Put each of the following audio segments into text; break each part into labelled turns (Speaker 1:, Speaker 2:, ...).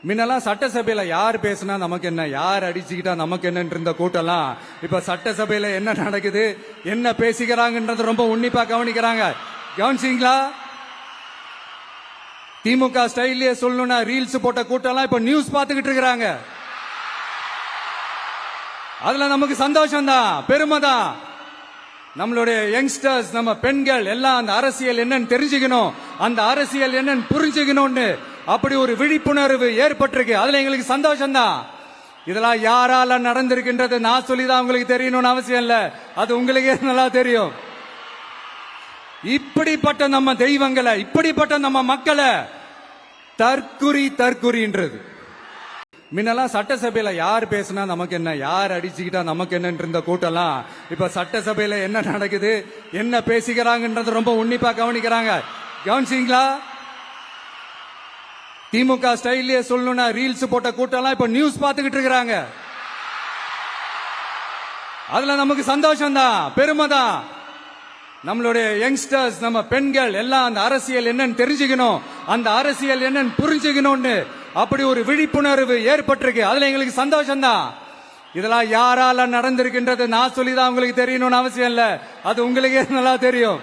Speaker 1: முன்னெல்லாம் சட்டசபையில யார் பேசினா நமக்கு என்ன, யார் அடிச்சுக்கிட்டா நமக்கு என்ன இருந்த கூட்டம்லாம் இப்ப சட்டசபையில என்ன நடக்குது, என்ன பேசிக்கிறாங்கன்றது ரொம்ப உன்னிப்பா கவனிக்கிறாங்க. கவனிச்சிங்களா? திமுக ஸ்டைலே சொல்லணும்னா ரீல்ஸ் போட்ட கூட்டம்லாம் இப்ப நியூஸ் பார்த்துக்கிட்டு இருக்கிறாங்க. அதுல நமக்கு சந்தோஷம் தான், பெருமை தான். நம்மளுடைய யங்ஸ்டர்ஸ், நம்ம பெண்கள் எல்லாம் அந்த அரசியல் என்னன்னு தெரிஞ்சுக்கணும், அந்த அரசியல் என்னன்னு புரிஞ்சுக்கணும்னு அப்படி ஒரு விழிப்புணர்வு ஏற்பட்டிருக்கு. அதுல எங்களுக்கு சந்தோஷம் தான். இதெல்லாம் யாரால நடந்திருக்கின்றது நான் சொல்லிதான் உங்களுக்கு தெரியணும்னு அவசியம் இல்ல, அது உங்களுக்கே நல்லா தெரியும். இப்படிப்பட்ட நம்ம தெய்வங்களை, இப்படிப்பட்ட நம்ம மக்களை தற்குறின்றது. முன்னெல்லாம் சட்டசபையில யார் பேசினா நமக்கு என்ன, யார் அடிச்சுக்கிட்டா நமக்கு என்ன இருந்த கூட்டம்லாம் இப்ப சட்டசபையில என்ன நடக்குது, என்ன பேசிக்கிறாங்கன்றது ரொம்ப உன்னிப்பா கவனிக்கிறாங்க. கவனிச்சிங்களா? திமுக ஸ்டைலே சொல்லணும்னா ரீல்ஸ் போட்ட கூட்டம்லாம் இப்ப நியூஸ் பார்த்துக்கிட்டு இருக்கிறாங்க. அதுல நமக்கு சந்தோஷம் தான், பெருமை தான். நம்மளுடைய யங்ஸ்டர்ஸ், நம்ம பெண்கள் எல்லாம் அந்த அரசியல் என்னன்னு தெரிஞ்சுக்கணும், அந்த அரசியல் என்னன்னு புரிஞ்சுக்கணும்னு அப்படி ஒரு விழிப்புணர்வு ஏற்பட்டிருக்கு. அதுல எங்களுக்கு சந்தோஷம் தான். இதெல்லாம் யாரால நடந்திருக்கின்றது நான் சொல்லிதான் உங்களுக்கு தெரியணும்னு அவசியம் இல்ல, அது உங்களுக்கே நல்லா தெரியும்.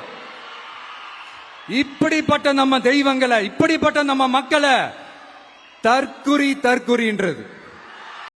Speaker 1: இப்படிப்பட்ட நம்ம தெய்வங்களை, இப்படிப்பட்ட நம்ம மக்களை தற்குறின்றது.